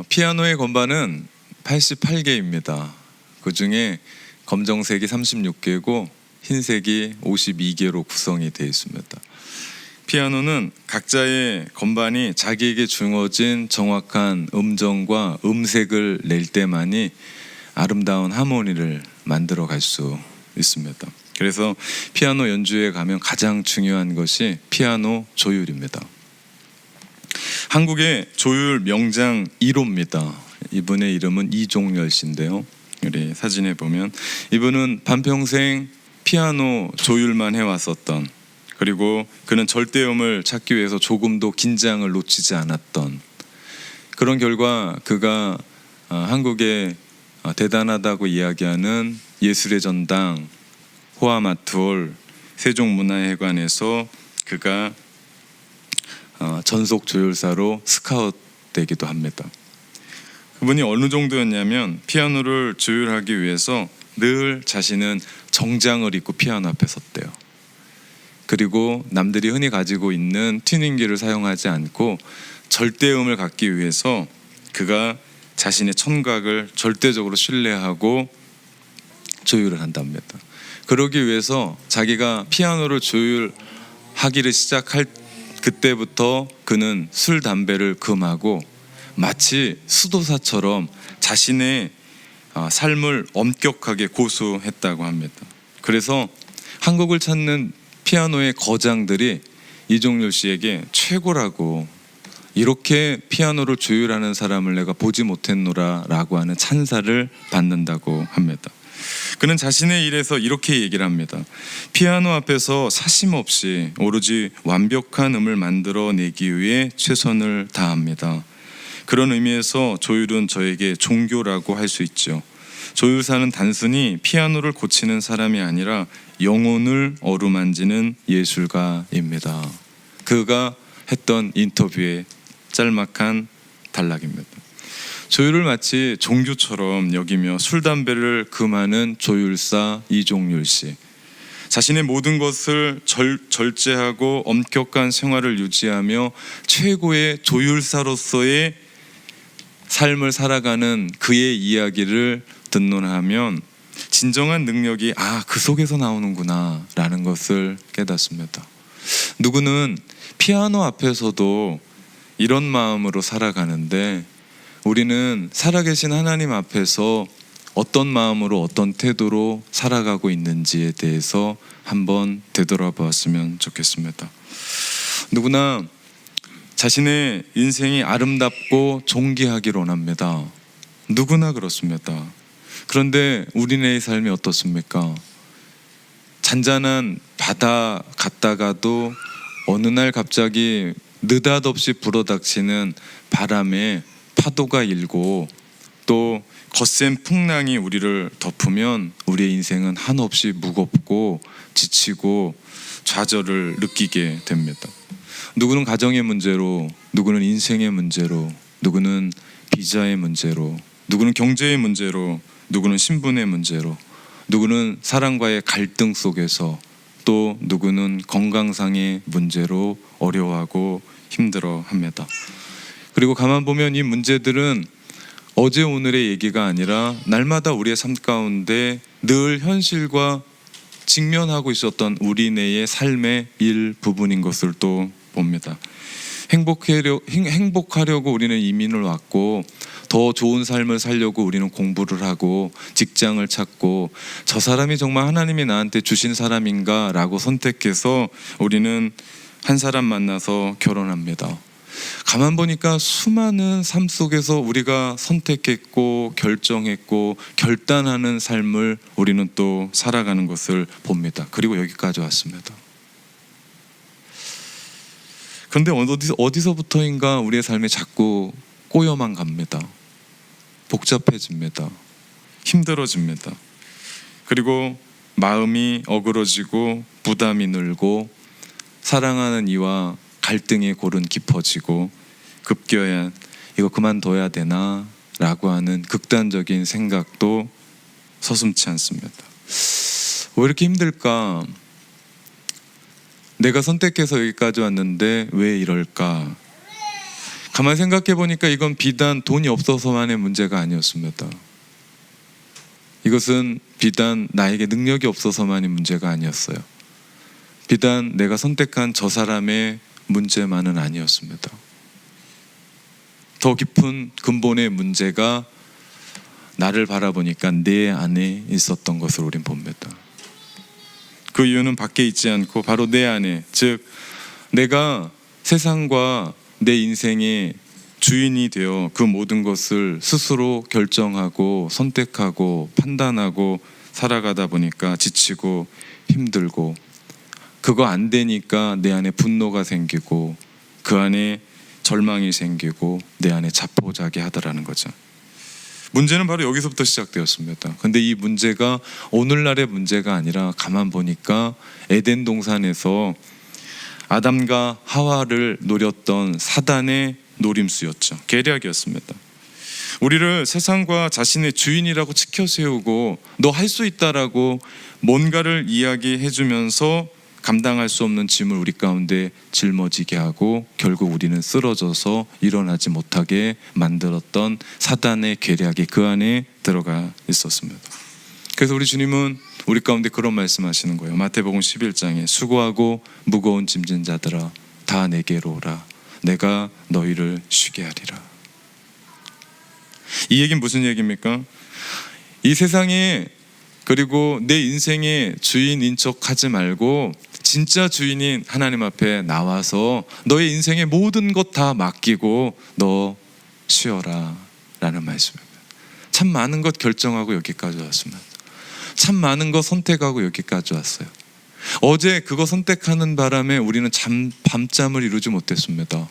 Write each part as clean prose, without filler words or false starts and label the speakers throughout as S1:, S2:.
S1: 피아노의 건반은 88개입니다. 그 중에 검정색이 36개고 흰색이 52개로 구성이 되어 있습니다. 피아노는 각자의 건반이 자기에게 주어진 정확한 음정과 음색을 낼 때만이 아름다운 하모니를 만들어 갈 수 있습니다. 그래서 피아노 연주에 가면 가장 중요한 것이 피아노 조율입니다. 한국의 조율 명장 1호입니다. 이분의 이름은 이종열 씨인데요. 우리 사진에 보면 이분은 반평생 피아노 조율만 해왔었던, 그리고 그는 절대음을 찾기 위해서 조금도 긴장을 놓치지 않았던 그런 결과 그가 한국의 대단하다고 이야기하는 예술의 전당 호화마트홀 세종문화회관에서 그가 전속 조율사로 스카웃 되기도 합니다. 그분이 어느 정도였냐면 피아노를 조율하기 위해서 늘 자신은 정장을 입고 피아노 앞에 섰대요. 그리고 남들이 흔히 가지고 있는 튜닝기를 사용하지 않고 절대음을 갖기 위해서 그가 자신의 청각을 절대적으로 신뢰하고 조율을 한답니다. 그러기 위해서 자기가 피아노를 조율하기를 시작할 그때부터 그는 술, 담배를 금하고 마치 수도사처럼 자신의 삶을 엄격하게 고수했다고 합니다. 그래서 한국을 찾는 피아노의 거장들이 이종열 씨에게 최고라고, 이렇게 피아노를 조율하는 사람을 내가 보지 못했노라 라고 하는 찬사를 받는다고 합니다. 그는 자신의 일에서 이렇게 얘기를 합니다. 피아노 앞에서 사심없이 오로지 완벽한 음을 만들어내기 위해 최선을 다합니다. 그런 의미에서 조율은 저에게 종교라고 할 수 있죠. 조율사는 단순히 피아노를 고치는 사람이 아니라 영혼을 어루만지는 예술가입니다. 그가 했던 인터뷰의 짤막한 단락입니다. 조율을 마치 종교처럼 여기며 술, 담배를 금하는 조율사 이종열 씨. 자신의 모든 것을 절제하고 엄격한 생활을 유지하며 최고의 조율사로서의 삶을 살아가는 그의 이야기를 듣는하면 진정한 능력이 그 속에서 나오는구나 라는 것을 깨닫습니다. 누구는 피아노 앞에서도 이런 마음으로 살아가는데 우리는 살아계신 하나님 앞에서 어떤 마음으로 어떤 태도로 살아가고 있는지에 대해서 한번 되돌아보았으면 좋겠습니다. 누구나 자신의 인생이 아름답고 존귀하기를 원합니다. 누구나 그렇습니다. 그런데 우리네의 삶이 어떻습니까? 잔잔한 바다 갔다가도 어느 날 갑자기 느닷없이 불어닥치는 바람에 파도가 일고 또 거센 풍랑이 우리를 덮으면 우리의 인생은 한없이 무겁고 지치고 좌절을 느끼게 됩니다. 누구는 가정의 문제로, 누구는 인생의 문제로, 누구는 비자의 문제로, 누구는 경제의 문제로, 누구는 신분의 문제로, 누구는 사랑과의 갈등 속에서, 또 누구는 건강상의 문제로 어려워하고 힘들어합니다. 그리고 가만 보면 이 문제들은 어제 오늘의 얘기가 아니라 날마다 우리의 삶 가운데 늘 현실과 직면하고 있었던 우리네의 삶의 일부분인 것을 또 봅니다. 행복하려고 우리는 이민을 왔고, 더 좋은 삶을 살려고 우리는 공부를 하고 직장을 찾고, 저 사람이 정말 하나님이 나한테 주신 사람인가 라고 선택해서 우리는 한 사람 만나서 결혼합니다. 가만 보니까 수많은 삶 속에서 우리가 선택했고 결정했고 결단하는 삶을 우리는 또 살아가는 것을 봅니다. 그리고 여기까지 왔습니다. 그런데 어디서부터인가 우리의 삶이 자꾸 꼬여만 갑니다. 복잡해집니다. 힘들어집니다. 그리고 마음이 어그러지고 부담이 늘고 사랑하는 이와 갈등의 골은 깊어지고 급겨야 이거 그만둬야 되나 라고 하는 극단적인 생각도 서슴지 않습니다. 왜 이렇게 힘들까? 내가 선택해서 여기까지 왔는데 왜 이럴까? 가만 생각해 보니까 이건 비단 돈이 없어서만의 문제가 아니었습니다. 이것은 비단 나에게 능력이 없어서만의 문제가 아니었어요. 비단 내가 선택한 저 사람의 문제만은 아니었습니다. 더 깊은 근본의 문제가 나를 바라보니까 내 안에 있었던 것을 우린 봅니다. 그 이유는 밖에 있지 않고 바로 내 안에, 즉 내가 세상과 내 인생의 주인이 되어 그 모든 것을 스스로 결정하고 선택하고 판단하고 살아가다 보니까 지치고 힘들고, 그거 안 되니까 내 안에 분노가 생기고 그 안에 절망이 생기고 내 안에 자포자기 하더라는 거죠. 문제는 바로 여기서부터 시작되었습니다. 근데 이 문제가 오늘날의 문제가 아니라 가만 보니까 에덴 동산에서 아담과 하와를 노렸던 사단의 노림수였죠. 계략이었습니다. 우리를 세상과 자신의 주인이라고 치켜 세우고 너 할 수 있다라고 뭔가를 이야기해 주면서 감당할 수 없는 짐을 우리 가운데 짊어지게 하고 결국 우리는 쓰러져서 일어나지 못하게 만들었던 사단의 계략이 그 안에 들어가 있었습니다. 그래서 우리 주님은 우리 가운데 그런 말씀하시는 거예요. 마태복음 11장에 수고하고 무거운 짐진 자들아 다 내게로 오라. 내가 너희를 쉬게 하리라. 이 얘기는 무슨 얘기입니까? 이 세상에 그리고 내 인생의 주인인 척 하지 말고 진짜 주인인 하나님 앞에 나와서 너의 인생의 모든 것 다 맡기고 너 쉬어라 라는 말씀입니다. 참 많은 것 결정하고 여기까지 왔습니다. 참 많은 것 선택하고 여기까지 왔어요. 어제 그거 선택하는 바람에 우리는 밤잠을 이루지 못했습니다.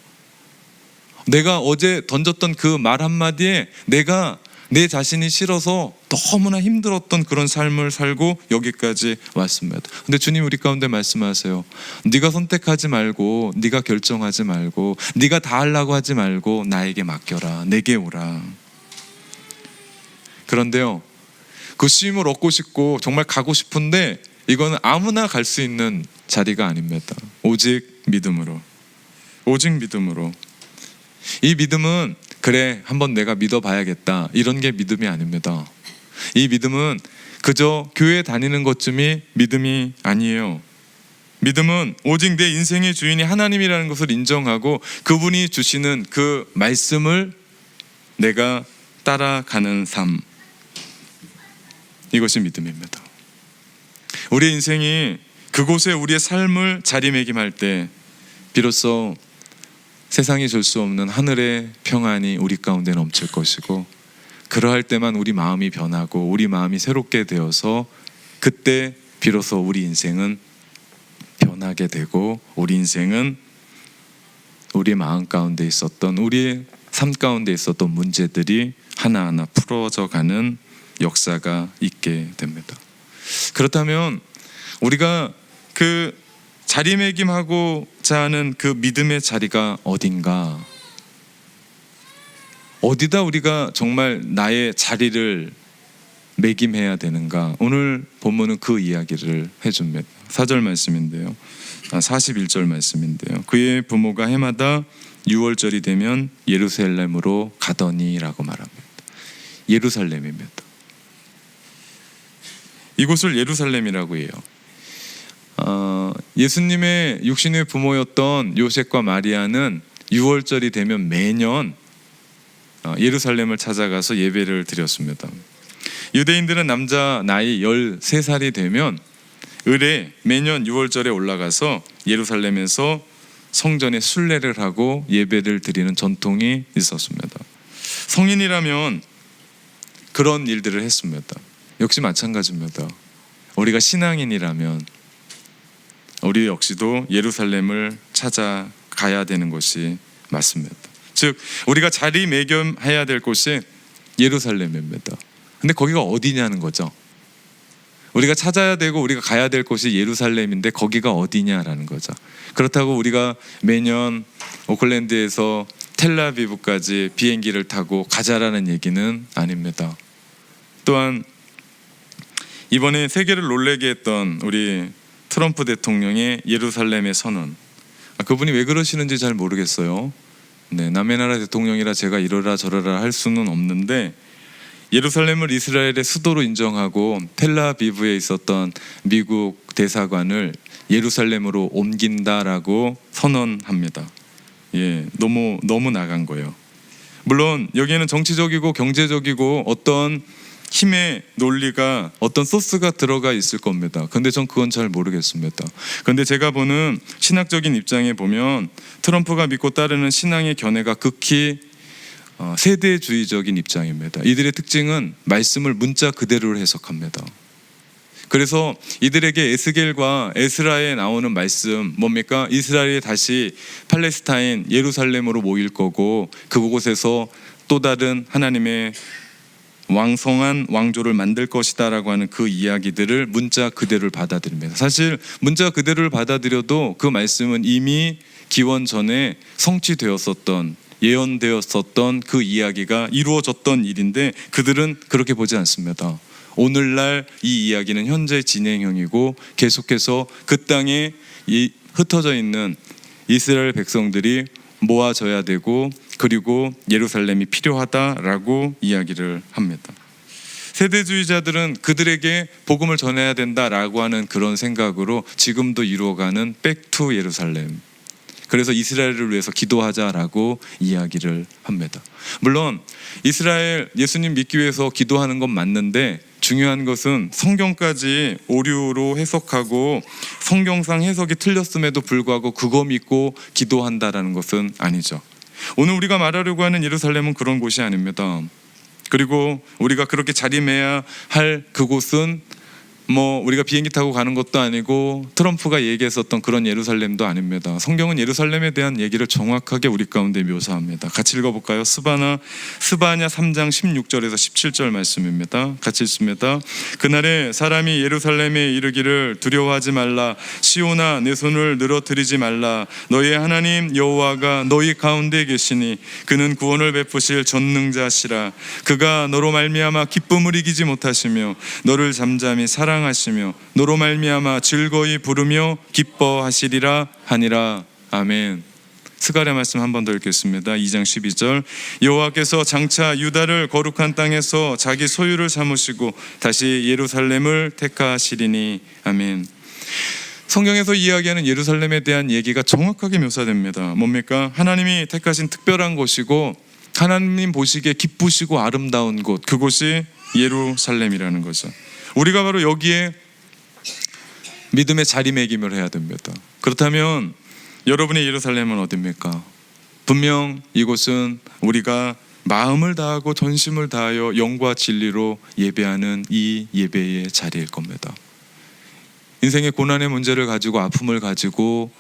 S1: 내가 어제 던졌던 그 말 한마디에 내가 내 자신이 싫어서 너무나 힘들었던 그런 삶을 살고 여기까지 왔습니다. 근데 주님 우리 가운데 말씀하세요. 네가 선택하지 말고, 네가 결정하지 말고, 네가 다 하려고 하지 말고 나에게 맡겨라. 내게 오라. 그런데요, 그 쉼을 얻고 싶고 정말 가고 싶은데 이거는 아무나 갈 수 있는 자리가 아닙니다. 오직 믿음으로. 오직 믿음으로. 이 믿음은 그래 한번 내가 믿어봐야겠다 이런 게 믿음이 아닙니다. 이 믿음은 그저 교회 다니는 것쯤이 믿음이 아니에요. 믿음은 오직 내 인생의 주인이 하나님이라는 것을 인정하고 그분이 주시는 그 말씀을 내가 따라가는 삶, 이것이 믿음입니다. 우리의 인생이 그곳에 우리의 삶을 자리매김할 때 비로소 세상이 줄 수 없는 하늘의 평안이 우리 가운데 넘칠 것이고, 그러할 때만 우리 마음이 변하고 우리 마음이 새롭게 되어서 그때 비로소 우리 인생은 변하게 되고 우리 인생은 우리 마음 가운데 있었던, 우리의 삶 가운데 있었던 문제들이 하나하나 풀어져 가는 역사가 있게 됩니다. 그렇다면 우리가 그 자리매김하고자 하는 그 믿음의 자리가 어딘가, 어디다 우리가 정말 나의 자리를 매김해야 되는가, 오늘 본문은 그 이야기를 해줍니다. 4절 말씀인데요, 41절 말씀인데요, 그의 부모가 해마다 6월절이 되면 예루살렘으로 가더니 라고 말합니다. 예루살렘입니다. 이곳을 예루살렘이라고 해요. 예수님의 육신의 부모였던 요셉과 마리아는 6월절이 되면 매년 예루살렘을 찾아가서 예배를 드렸습니다. 유대인들은 남자 나이 13살이 되면 을에 매년 6월절에 올라가서 예루살렘에서 성전에 순례를 하고 예배를 드리는 전통이 있었습니다. 성인이라면 그런 일들을 했습니다. 역시 마찬가지입니다. 우리가 신앙인이라면 우리 역시도 예루살렘을 찾아가야 되는 것이 맞습니다. 즉 우리가 자리매김해야 될 곳이 예루살렘입니다. 근데 거기가 어디냐는 거죠. 우리가 찾아야 되고 우리가 가야 될 곳이 예루살렘인데 거기가 어디냐라는 거죠. 그렇다고 우리가 매년 오클랜드에서 텔라비브까지 비행기를 타고 가자라는 얘기는 아닙니다. 또한 이번에 세계를 놀라게 했던 우리 트럼프 대통령의 예루살렘의 선언, 그분이 왜 그러시는지 잘 모르겠어요. 남의 나라 대통령이라 제가 이러라 저러라 할 수는 없는데 예루살렘을 이스라엘의 수도로 인정하고 텔라비브에 있었던 미국 대사관을 예루살렘으로 옮긴다라고 선언합니다. 너무 나간 거예요. 물론 여기에는 정치적이고 경제적이고 어떤 힘의 논리가 어떤 소스가 들어가 있을 겁니다. 근데 전 그건 잘 모르겠습니다. 근데 제가 보는 신학적인 입장에 보면 트럼프가 믿고 따르는 신앙의 견해가 극히 세대주의적인 입장입니다. 이들의 특징은 말씀을 문자 그대로 해석합니다. 그래서 이들에게 에스겔과 에스라에 나오는 말씀 뭡니까? 이스라엘이 다시 팔레스타인 예루살렘으로 모일 거고 그곳에서 또 다른 하나님의 왕성한 왕조를 만들 것이다 라고 하는 그 이야기들을 문자 그대로를 받아들입니다. 사실 문자 그대로를 받아들여도 그 말씀은 이미 기원 전에 성취되었었던 예언되었었던 그 이야기가 이루어졌던 일인데 그들은 그렇게 보지 않습니다. 오늘날 이 이야기는 현재 진행형이고 계속해서 그 땅에 흩어져 있는 이스라엘 백성들이 모아져야 되고 그리고 예루살렘이 필요하다라고 이야기를 합니다. 세대주의자들은 그들에게 복음을 전해야 된다라고 하는 그런 생각으로 지금도 이루어가는 백투 예루살렘, 그래서 이스라엘을 위해서 기도하자라고 이야기를 합니다. 물론 이스라엘 예수님 믿기 위해서 기도하는 건 맞는데 중요한 것은 성경까지 오류로 해석하고 성경상 해석이 틀렸음에도 불구하고 그거 믿고 기도한다라는 것은 아니죠. 오늘 우리가 말하려고 하는 예루살렘은 그런 곳이 아닙니다. 그리고 우리가 그렇게 자리매야 할 그곳은 우리가 비행기 타고 가는 것도 아니고 트럼프가 얘기했었던 그런 예루살렘도 아닙니다. 성경은 예루살렘에 대한 얘기를 정확하게 우리 가운데 묘사합니다. 같이 읽어볼까요? 스바냐 3장 16절에서 17절 말씀입니다. 같이 읽습니다. 그날에 사람이 예루살렘에 이르기를 두려워하지 말라. 시온아 내 손을 늘어뜨리지 말라. 너희의 하나님 여호와가 너희 가운데 계시니 그는 구원을 베푸실 전능자시라. 그가 너로 말미암아 기쁨을 이기지 못하시며 너를 잠잠히 사랑하시며 너로 말미암아 즐거이 부르며 기뻐하시리라 하니라. 아멘. 스가랴 말씀 한 번 더 읽겠습니다. 2장 12절 여호와께서 장차 유다를 거룩한 땅에서 자기 소유를 삼으시고 다시 예루살렘을 택하시리니. 아멘. 성경에서 이야기하는 예루살렘에 대한 얘기가 정확하게 묘사됩니다. 뭡니까? 하나님이 택하신 특별한 곳이고 하나님 보시기에 기쁘시고 아름다운 곳, 그곳이 예루살렘이라는 거죠. 우리가 바로 여기에 믿음의 자리매김을 해야 됩니다. 그렇다면 여러분의 예루살렘은 어디입니까? 분명 이곳은 우리가 마음을 다하고 전심을 다하여 영과 진리로 예배하는 이 예배의 자리일 겁니다. 인생의 고난의 문제를 가지고 아픔을 가지고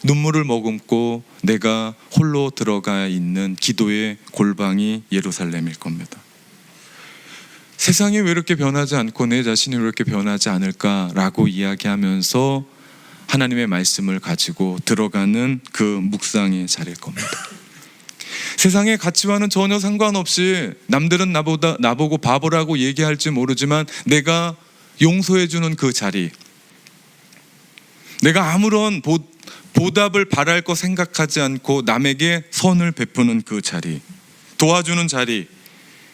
S1: 눈물을 머금고 내가 홀로 들어가 있는 기도의 골방이 예루살렘일 겁니다. 세상이 왜 이렇게 변하지 않고 내 자신이 왜 이렇게 변하지 않을까라고 이야기하면서 하나님의 말씀을 가지고 들어가는 그 묵상의 자리일 겁니다. 세상의 가치와는 전혀 상관없이 남들은 나보고 바보라고 얘기할지 모르지만 내가 용서해주는 그 자리, 내가 아무런 보답을 바랄 거 생각하지 않고 남에게 선을 베푸는 그 자리, 도와주는 자리,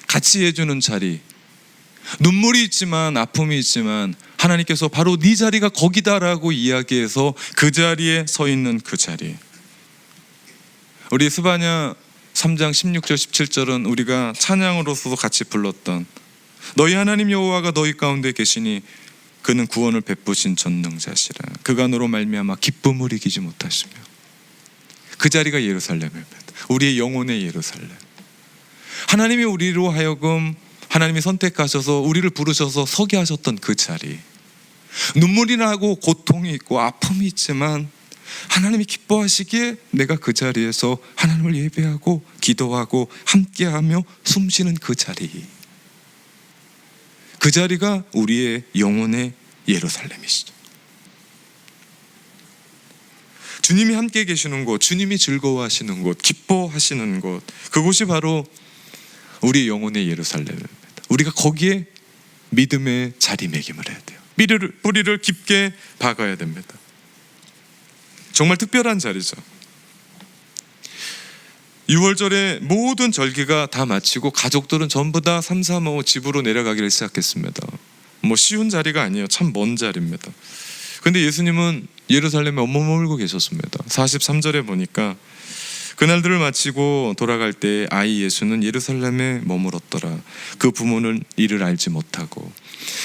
S1: 같이 해주는 자리, 눈물이 있지만 아픔이 있지만 하나님께서 바로 네 자리가 거기다라고 이야기해서 그 자리에 서 있는 그 자리. 우리 스바냐 3장 16절 17절은 우리가 찬양으로서도 같이 불렀던 너희 하나님 여호와가 너희 가운데 계시니 그는 구원을 베푸신 전능자시라. 그가 너로 말미암아 기쁨을 이기지 못하시며. 그 자리가 예루살렘입니다. 우리의 영혼의 예루살렘. 하나님이 우리로 하여금 하나님이 선택하셔서 우리를 부르셔서 서게 하셨던 그 자리. 눈물이 나고 고통이 있고 아픔이 있지만 하나님이 기뻐하시기에 내가 그 자리에서 하나님을 예배하고 기도하고 함께하며 숨쉬는 그 자리. 그 자리가 우리의 영혼의 예루살렘이시죠. 주님이 함께 계시는 곳, 주님이 즐거워하시는 곳, 기뻐하시는 곳, 그곳이 바로 우리 영혼의 예루살렘입니다. 우리가 거기에 믿음의 자리매김을 해야 돼요. 뿌리를 깊게 박아야 됩니다. 정말 특별한 자리죠. 6월절에 모든 절기가 다 마치고 가족들은 전부 다 335 집으로 내려가기를 시작했습니다. 뭐 쉬운 자리가 아니에요. 참 먼 자리입니다. 근데 예수님은 예루살렘에 머물고 계셨습니다. 43절에 보니까 그날들을 마치고 돌아갈 때 아이 예수는 예루살렘에 머물었더라. 그 부모는 이를 알지 못하고.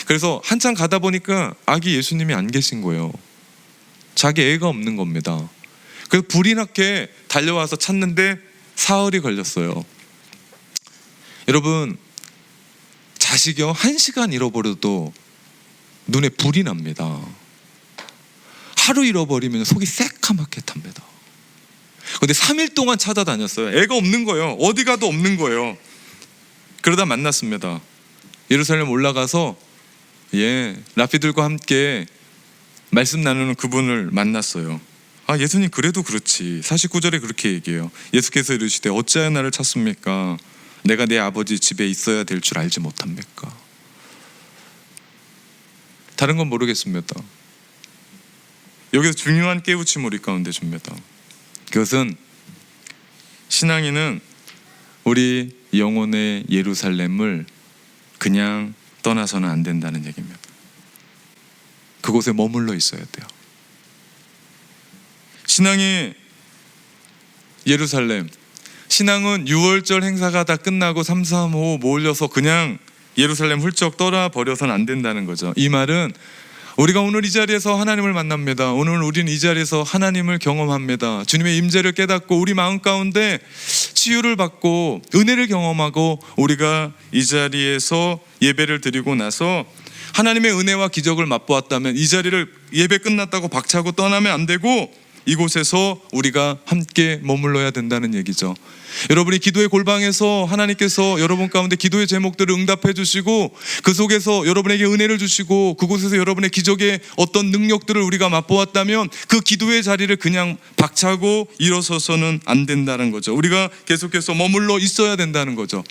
S1: 그래서 한참 가다 보니까 아기 예수님이 안 계신 거예요. 자기 애가 없는 겁니다. 그래서 불이 나게 달려와서 찾는데 사흘이 걸렸어요. 여러분, 자식이요 1시간 잃어버려도 눈에 불이 납니다. 하루 잃어버리면 속이 새카맣게 탑니다. 근데 3일 동안 찾아다녔어요. 애가 없는 거예요. 어디 가도 없는 거예요. 그러다 만났습니다. 예루살렘 올라가서 라피들과 함께 말씀 나누는 그분을 만났어요. 예수님 그래도 그렇지. 49절에 그렇게 얘기해요. 예수께서 이르시되 어찌하여 나를 찾습니까? 내가 내 아버지 집에 있어야 될 줄 알지 못합니까? 다른 건 모르겠습니다. 여기서 중요한 깨우침 우리 가운데 줍니다. 그것은 신앙인은 우리 영혼의 예루살렘을 그냥 떠나서는 안 된다는 얘기입니다. 그곳에 머물러 있어야 돼요. 신앙의 예루살렘, 신앙은 6월절 행사가 다 끝나고 335 몰려서 그냥 예루살렘 훌쩍 떠나버려서는 안 된다는 거죠. 이 말은 우리가 오늘 이 자리에서 하나님을 만납니다. 오늘 우리는 이 자리에서 하나님을 경험합니다. 주님의 임재를 깨닫고 우리 마음 가운데 치유를 받고 은혜를 경험하고 우리가 이 자리에서 예배를 드리고 나서 하나님의 은혜와 기적을 맛보았다면 이 자리를 예배 끝났다고 박차고 떠나면 안 되고 이곳에서 우리가 함께 머물러야 된다는 얘기죠. 여러분이 기도의 골방에서 하나님께서 여러분 가운데 기도의 제목들을 응답해 주시고 그 속에서 여러분에게 은혜를 주시고 그곳에서 여러분의 기적의 어떤 능력들을 우리가 맛보았다면 그 기도의 자리를 그냥 박차고 일어서서는 안 된다는 거죠. 우리가 계속해서 머물러 있어야 된다는 거죠.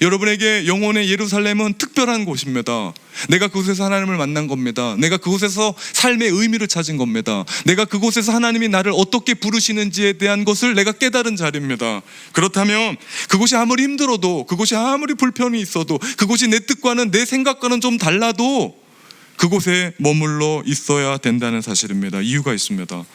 S1: 여러분에게 영혼의 예루살렘은 특별한 곳입니다. 내가 그곳에서 하나님을 만난 겁니다. 내가 그곳에서 삶의 의미를 찾은 겁니다. 내가 그곳에서 하나님이 나를 어떻게 부르시는지에 대한 것을 내가 깨달은 자리입니다. 그렇다면 그곳이 아무리 힘들어도, 그곳이 아무리 불편이 있어도, 그곳이 내 뜻과는 내 생각과는 좀 달라도 그곳에 머물러 있어야 된다는 사실입니다. 이유가 있습니다.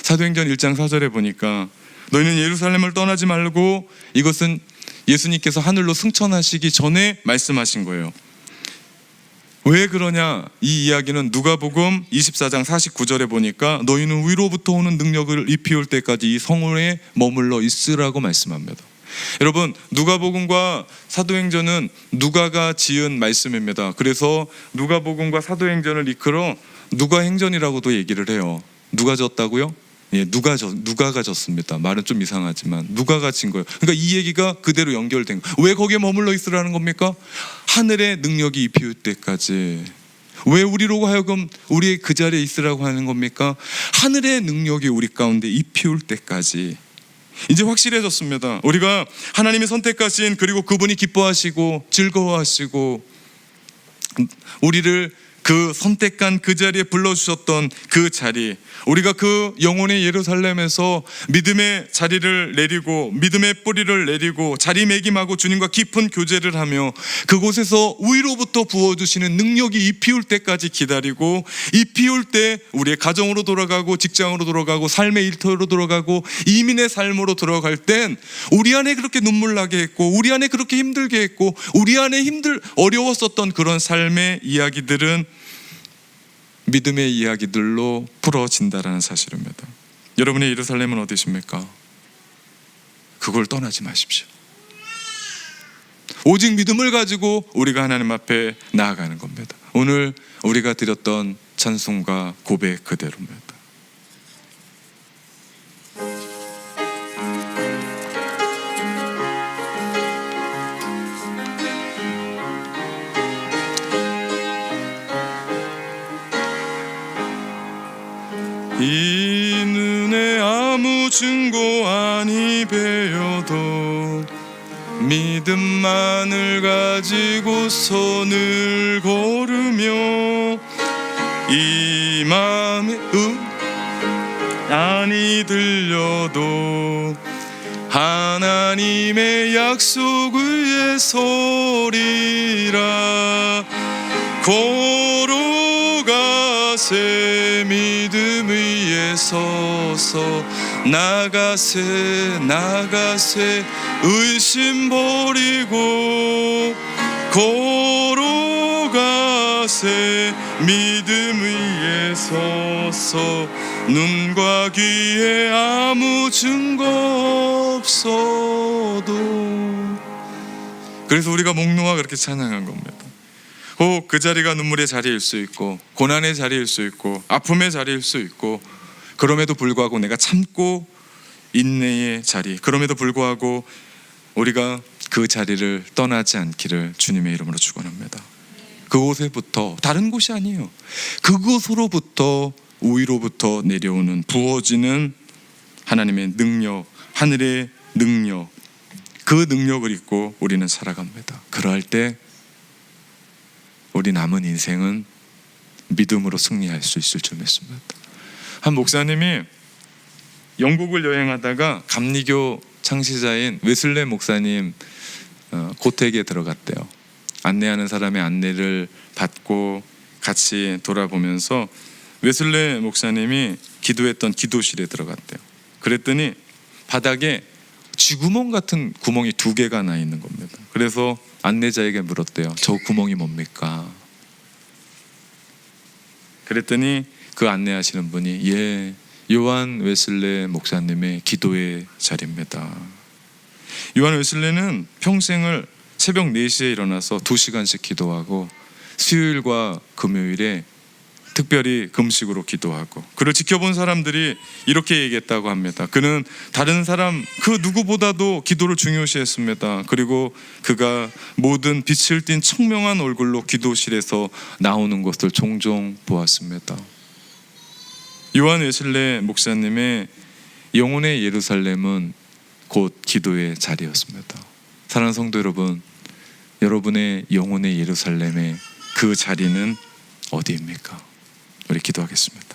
S1: 사도행전 1장 4절에 보니까 너희는 예루살렘을 떠나지 말고, 이것은 예수님께서 하늘로 승천하시기 전에 말씀하신 거예요. 왜 그러냐? 이 이야기는 누가복음 24장 49절에 보니까 너희는 위로부터 오는 능력을 입히올 때까지 이 성읍에 머물러 있으라고 말씀합니다. 여러분, 누가복음과 사도행전은 누가가 지은 말씀입니다. 그래서 누가복음과 사도행전을 이끌어 누가행전이라고도 얘기를 해요. 누가 졌다고요? 누가가 졌습니다. 말은 좀 이상하지만 누가가 진 거예요. 그러니까 이 얘기가 그대로 연결된 거예요. 왜 거기에 머물러 있으라는 겁니까? 하늘의 능력이 입히울 때까지. 왜 우리로 하여금 우리 그 자리에 있으라고 하는 겁니까? 하늘의 능력이 우리 가운데 입히울 때까지. 이제 확실해졌습니다. 우리가 하나님이 선택하신, 그리고 그분이 기뻐하시고 즐거워하시고 우리를 그 선택한 그 자리에 불러주셨던 그 자리, 우리가 그 영혼의 예루살렘에서 믿음의 자리를 내리고 믿음의 뿌리를 내리고 자리매김하고 주님과 깊은 교제를 하며 그곳에서 위로부터 부어주시는 능력이 입히울 때까지 기다리고, 입히울 때 우리의 가정으로 돌아가고 직장으로 돌아가고 삶의 일터로 돌아가고 이민의 삶으로 들어갈 땐 우리 안에 그렇게 눈물 나게 했고 우리 안에 그렇게 힘들게 했고 우리 안에 어려웠었던 그런 삶의 이야기들은 믿음의 이야기들로 풀어진다라는 사실입니다. 여러분의 예루살렘은 어디십니까? 그걸 떠나지 마십시오. 오직 믿음을 가지고 우리가 하나님 앞에 나아가는 겁니다. 오늘 우리가 드렸던 찬송과 고백 그대로입니다. 이 눈에 아무 증거 아니 배어도 믿음만을 가지고 손을 고르며 이 마음에 아니 들려도 하나님의 약속 위에 서리라. 걸어가세 믿음 위에 서서 나가세 나가세 의심 버리고 걸어가세 믿음 위에 서서 눈과 귀에 아무 증거 없어도. 그래서 우리가 목놓아 그렇게 찬양한 겁니다. 혹 그 자리가 눈물의 자리일 수 있고 고난의 자리일 수 있고 아픔의 자리일 수 있고, 그럼에도 불구하고 내가 참고 인내의 자리, 그럼에도 불구하고 우리가 그 자리를 떠나지 않기를 주님의 이름으로 축원합니다. 그곳에부터, 다른 곳이 아니에요, 그곳으로부터 위로부터 내려오는 부어지는 하나님의 능력, 하늘의 능력, 그 능력을 잊고 우리는 살아갑니다. 그러할 때 우리 남은 인생은 믿음으로 승리할 수 있을 줄 믿습니다. 한 목사님이 영국을 여행하다가 감리교 창시자인 웨슬레 목사님 고택에 들어갔대요. 안내하는 사람의 안내를 받고 같이 돌아보면서 웨슬레 목사님이 기도했던 기도실에 들어갔대요. 그랬더니 바닥에 쥐구멍 같은 구멍이 2개가 나 있는 겁니다. 그래서 안내자에게 물었대요. 저 구멍이 뭡니까? 그랬더니 그 안내하시는 분이, 예, 요한 웨슬레 목사님의 기도의 자리입니다. 요한 웨슬레는 평생을 새벽 4시에 일어나서 2시간씩 기도하고 수요일과 금요일에 특별히 금식으로 기도하고, 그를 지켜본 사람들이 이렇게 얘기했다고 합니다. 그는 다른 사람 그 누구보다도 기도를 중요시했습니다. 그리고 그가 모든 빛을 띤 청명한 얼굴로 기도실에서 나오는 것을 종종 보았습니다. 요한 웨슬레 목사님의 영혼의 예루살렘은 곧 기도의 자리였습니다. 사랑하는 성도 여러분, 여러분의 영혼의 예루살렘의 그 자리는 어디입니까? 우리 기도하겠습니다.